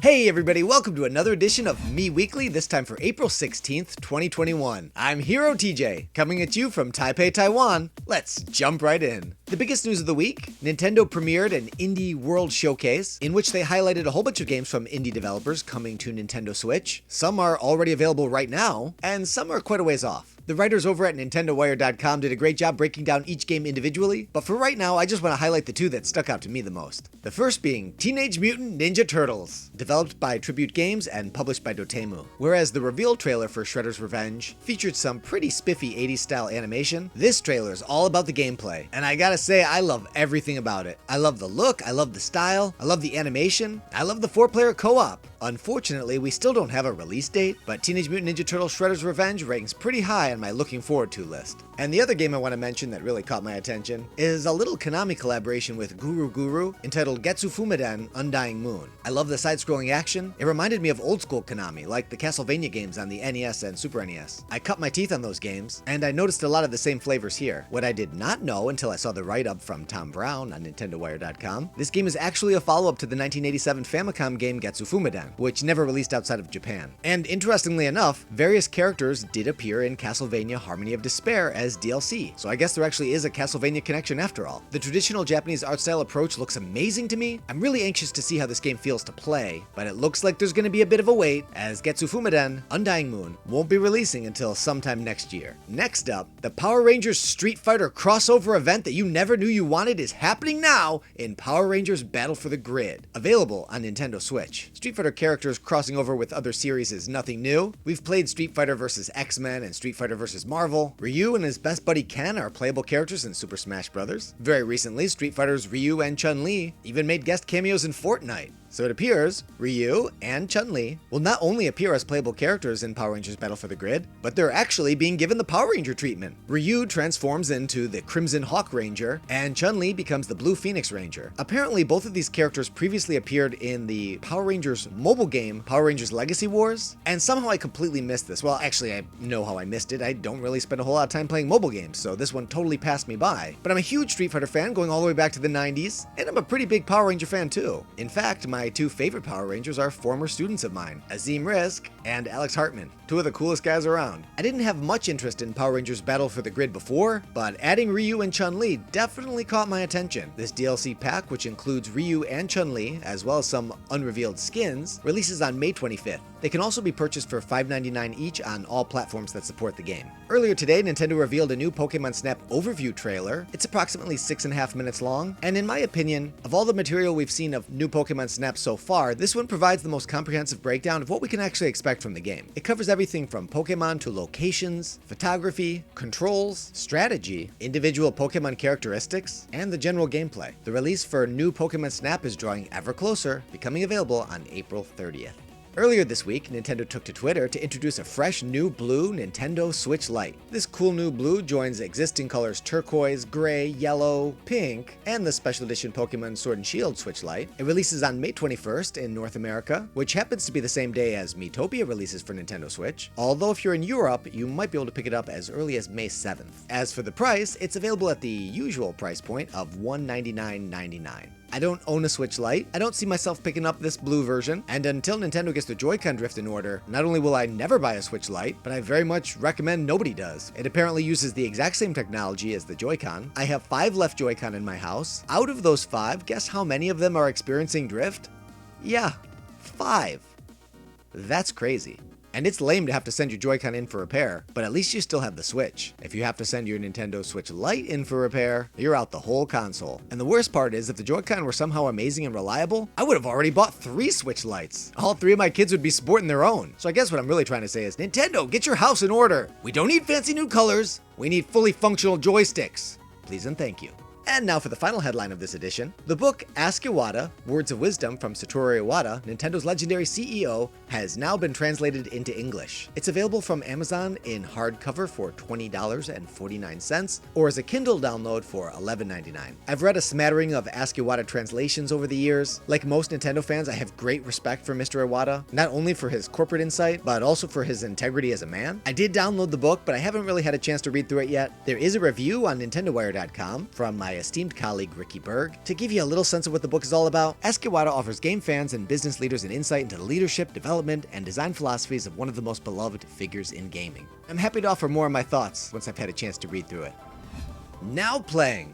Hey everybody, welcome to another edition of Mii Weekly, this time for April 16th, 2021. I'm Hero TJ, coming at you from Taipei, Taiwan. Let's jump right in. The biggest news of the week, Nintendo premiered an Indie World Showcase, in which they highlighted a whole bunch of games from indie developers coming to Nintendo Switch. Some are already available right now, and some are quite a ways off. The writers over at NintendoWire.com did a great job breaking down each game individually, but for right now, I just want to highlight the two that stuck out to me the most. The first being Teenage Mutant Ninja Turtles, developed by Tribute Games and published by Dotemu. Whereas the reveal trailer for Shredder's Revenge featured some pretty spiffy 80s style animation, this trailer is all about the gameplay, and I gotta say, I love everything about it. I love the look, I love the style, I love the animation, I love the 4-player co-op. Unfortunately, we still don't have a release date, but Teenage Mutant Ninja Turtles Shredder's Revenge ranks pretty high on my looking forward to list. And the other game I want to mention that really caught my attention is a little Konami collaboration with Guru entitled Getsu Fumiden Undying Moon. I love the side-scrolling action. It reminded me of old school Konami, like the Castlevania games on the NES and Super NES. I cut my teeth on those games, and I noticed a lot of the same flavors here. What I did not know until I saw the write-up from Tom Brown on NintendoWire.com, this game is actually a follow-up to the 1987 Famicom game Getsu Fumiden, which never released outside of Japan. And interestingly enough, various characters did appear in Castlevania Harmony of Despair as DLC, so I guess there actually is a Castlevania connection after all. The traditional Japanese art style approach looks amazing to me. I'm really anxious to see how this game feels to play, but it looks like there's going to be a bit of a wait, as Getsu Fumiden Undying Moon won't be releasing until sometime next year. Next up, the Power Rangers Street Fighter crossover event that you never knew you wanted is happening now in Power Rangers Battle for the Grid, available on Nintendo Switch. Street Fighter characters crossing over with other series is nothing new. We've played Street Fighter vs. X-Men and Street Fighter vs. Marvel. Ryu and his best buddy Ken are playable characters in Super Smash Bros. Very recently, Street Fighter's Ryu and Chun-Li even made guest cameos in Fortnite. So it appears Ryu and Chun-Li will not only appear as playable characters in Power Rangers Battle for the Grid, but they're actually being given the Power Ranger treatment. Ryu transforms into the Crimson Hawk Ranger, and Chun-Li becomes the Blue Phoenix Ranger. Apparently, both of these characters previously appeared in the Power Rangers mobile game, Power Rangers Legacy Wars, and somehow I completely missed this. Well, actually, I know how I missed it. I don't really spend a whole lot of time playing mobile games, so this one totally passed me by. But I'm a huge Street Fighter fan going all the way back to the 90s, and I'm a pretty big Power Ranger fan too. In fact, my two favorite Power Rangers are former students of mine, Azim Rizk and Alex Hartman, two of the coolest guys around. I didn't have much interest in Power Rangers Battle for the Grid before, but adding Ryu and Chun-Li definitely caught my attention. This DLC pack, which includes Ryu and Chun-Li, as well as some unrevealed skins, releases on May 25th. They can also be purchased for $5.99 each on all platforms that support the game. Earlier today, Nintendo revealed a new Pokémon Snap overview trailer. It's approximately 6.5 minutes long, and in my opinion, of all the material we've seen of new Pokémon Snap so far, this one provides the most comprehensive breakdown of what we can actually expect from the game. It covers everything from Pokémon to locations, photography, controls, strategy, individual Pokémon characteristics, and the general gameplay. The release for new Pokémon Snap is drawing ever closer, becoming available on April 30th. Earlier this week, Nintendo took to Twitter to introduce a fresh new blue Nintendo Switch Lite. This cool new blue joins existing colors turquoise, gray, yellow, pink, and the special edition Pokemon Sword and Shield Switch Lite. It releases on May 21st in North America, which happens to be the same day as Miitopia releases for Nintendo Switch, although if you're in Europe, you might be able to pick it up as early as May 7th. As for the price, it's available at the usual price point of $199.99. I don't own a Switch Lite, I don't see myself picking up this blue version, and until Nintendo gets the Joy-Con drift in order, not only will I never buy a Switch Lite, but I very much recommend nobody does. It apparently uses the exact same technology as the Joy-Con. I have 5 left Joy-Con in my house. Out of those 5, guess how many of them are experiencing drift? Yeah, 5. That's crazy. And it's lame to have to send your Joy-Con in for repair, but at least you still have the Switch. If you have to send your Nintendo Switch Lite in for repair, you're out the whole console. And the worst part is, if the Joy-Con were somehow amazing and reliable, I would have already bought 3 Switch Lites. All 3 of my kids would be sporting their own. So I guess what I'm really trying to say is, Nintendo, get your house in order. We don't need fancy new colors. We need fully functional joysticks. Please and thank you. And now for the final headline of this edition. The book Ask Iwata, Words of Wisdom from Satoru Iwata, Nintendo's legendary CEO, has now been translated into English. It's available from Amazon in hardcover for $20.49 or as a Kindle download for $11.99. I've read a smattering of Ask Iwata translations over the years. Like most Nintendo fans, I have great respect for Mr. Iwata, not only for his corporate insight, but also for his integrity as a man. I did download the book, but I haven't really had a chance to read through it yet. There is a review on NintendoWire.com from my my esteemed colleague Ricky Berg. To give you a little sense of what the book is all about, Ask Iwata offers game fans and business leaders an insight into the leadership, development, and design philosophies of one of the most beloved figures in gaming. I'm happy to offer more of my thoughts once I've had a chance to read through it. Now playing.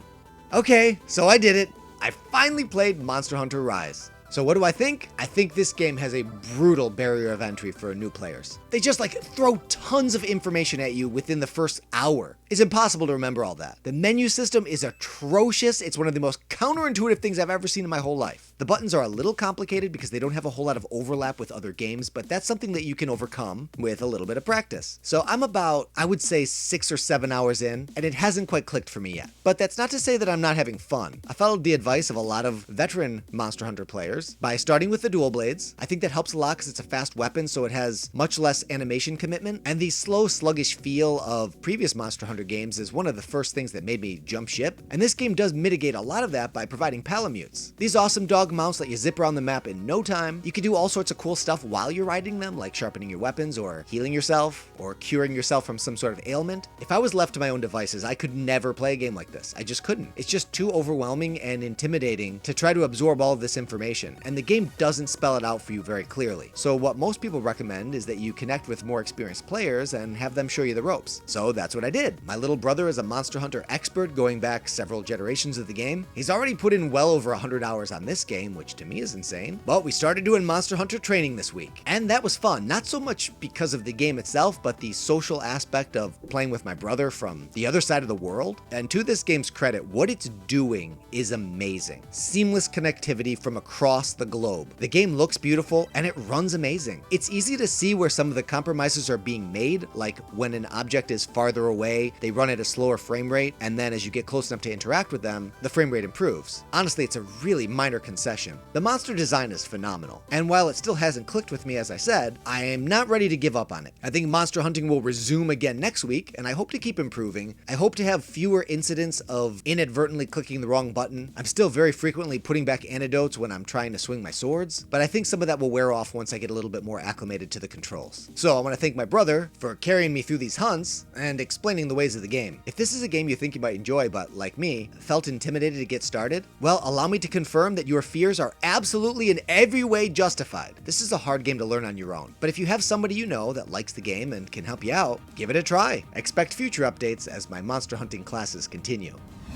Okay, so I did it. I finally played Monster Hunter Rise. So what do I think? I think this game has a brutal barrier of entry for new players. They just throw tons of information at you within the first hour. It's impossible to remember all that. The menu system is atrocious. It's one of the most counterintuitive things I've ever seen in my whole life. The buttons are a little complicated because they don't have a whole lot of overlap with other games, but that's something that you can overcome with a little bit of practice. So I'm about, I would say 6 or 7 hours in, and it hasn't quite clicked for me yet. But that's not to say that I'm not having fun. I followed the advice of a lot of veteran Monster Hunter players by starting with the dual blades. I think that helps a lot because it's a fast weapon, so it has much less animation commitment, and the slow, sluggish feel of previous Monster Hunter games is one of the first things that made me jump ship, and this game does mitigate a lot of that by providing palamutes. These awesome dog mounts let you zip around the map in no time. You can do all sorts of cool stuff while you're riding them, like sharpening your weapons, or healing yourself, or curing yourself from some sort of ailment. If I was left to my own devices, I could never play a game like this. I just couldn't. It's just too overwhelming and intimidating to try to absorb all of this information, and the game doesn't spell it out for you very clearly. So what most people recommend is that you connect with more experienced players and have them show you the ropes. So that's what I did. My little brother is a Monster Hunter expert going back several generations of the game. He's already put in well over 100 hours on this game, which to me is insane. But we started doing Monster Hunter training this week, and that was fun. Not so much because of the game itself, but the social aspect of playing with my brother from the other side of the world. And to this game's credit, what it's doing is amazing. Seamless connectivity from across the globe. The game looks beautiful and it runs amazing. It's easy to see where some of the compromises are being made, like when an object is farther away, they run at a slower frame rate, and then as you get close enough to interact with them, the frame rate improves. Honestly, it's a really minor concession. The monster design is phenomenal, and while it still hasn't clicked with me as I said, I am not ready to give up on it. I think monster hunting will resume again next week, and I hope to keep improving. I hope to have fewer incidents of inadvertently clicking the wrong button. I'm still very frequently putting back antidotes when I'm trying to swing my swords, but I think some of that will wear off once I get a little bit more acclimated to the controls. So I want to thank my brother for carrying me through these hunts and explaining the ways of the game. If this is a game you think you might enjoy but, like me, felt intimidated to get started, well, allow me to confirm that your fears are absolutely in every way justified. This is a hard game to learn on your own, but if you have somebody you know that likes the game and can help you out, give it a try. Expect future updates as my monster hunting classes continue.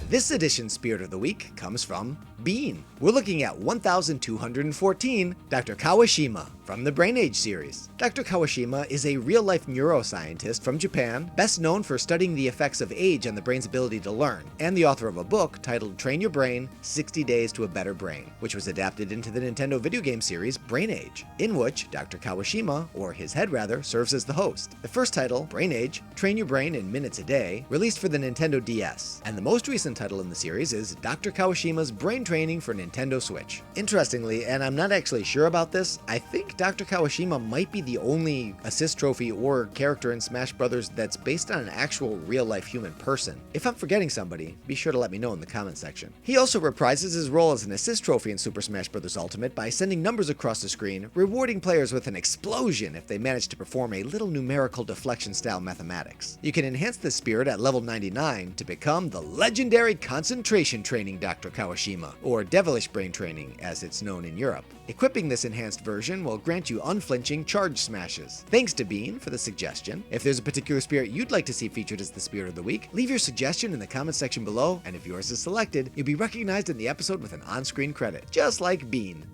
This edition's Spirit of the Week comes from Bean. We're looking at 1214, Dr. Kawashima, from the Brain Age series. Dr. Kawashima is a real-life neuroscientist from Japan, best known for studying the effects of age on the brain's ability to learn, and the author of a book titled Train Your Brain, 60 Days to a Better Brain, which was adapted into the Nintendo video game series Brain Age, in which Dr. Kawashima, or his head rather, serves as the host. The first title, Brain Age, Train Your Brain in Minutes a Day, released for the Nintendo DS, and the most recent title in the series is Dr. Kawashima's Brain Training for Nintendo Switch. Interestingly, and I'm not actually sure about this, I think Dr. Kawashima might be the only assist trophy or character in Smash Bros. That's based on an actual real-life human person. If I'm forgetting somebody, be sure to let me know in the comment section. He also reprises his role as an assist trophy in Super Smash Bros. Ultimate by sending numbers across the screen, rewarding players with an explosion if they manage to perform a little numerical deflection-style mathematics. You can enhance this spirit at level 99 to become the legendary Concentration Training Dr. Kawashima, or Devilish Brain Training as it's known in Europe. Equipping this enhanced version will grant you unflinching charge smashes. Thanks to Bean for the suggestion. If there's a particular spirit you'd like to see featured as the Spirit of the Week, leave your suggestion in the comment section below, and if yours is selected, you'll be recognized in the episode with an on-screen credit, just like Bean.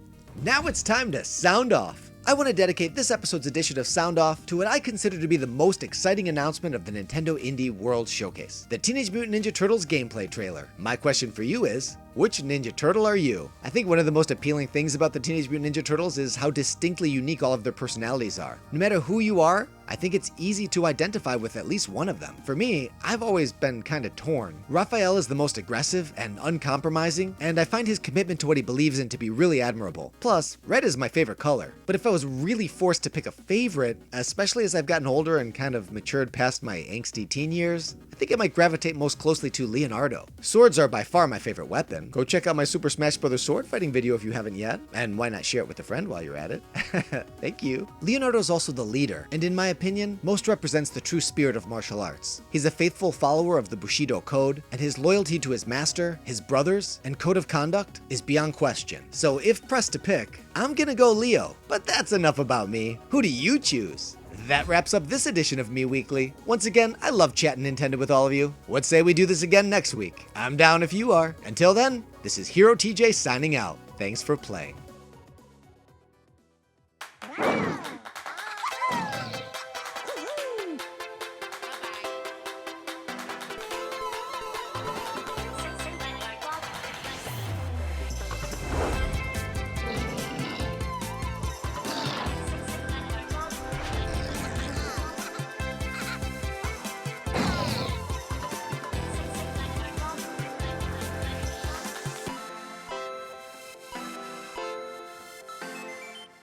Now it's time to sound off. I want to dedicate this episode's edition of Sound Off to what I consider to be the most exciting announcement of the Nintendo Indie World Showcase, the Teenage Mutant Ninja Turtles gameplay trailer. My question for you is, which Ninja Turtle are you? I think one of the most appealing things about the Teenage Mutant Ninja Turtles is how distinctly unique all of their personalities are. No matter who you are, I think it's easy to identify with at least one of them. For me, I've always been kind of torn. Raphael is the most aggressive and uncompromising, and I find his commitment to what he believes in to be really admirable. Plus, red is my favorite color. But if I was really forced to pick a favorite, especially as I've gotten older and kind of matured past my angsty teen years, I think I might gravitate most closely to Leonardo. Swords are by far my favorite weapon. Go check out my Super Smash Bros. Sword fighting video if you haven't yet, and why not share it with a friend while you're at it? Thank you. Leonardo is also the leader, and in my opinion, most represents the true spirit of martial arts. He's a faithful follower of the Bushido Code, and his loyalty to his master, his brothers, and code of conduct is beyond question. So if pressed to pick, I'm gonna go Leo. But that's enough about me. Who do you choose? That wraps up this edition of Mii Weekly. Once again, I love chatting Nintendo with all of you. What say we do this again next week? I'm down if you are. Until then, this is Hero TJ signing out. Thanks for playing.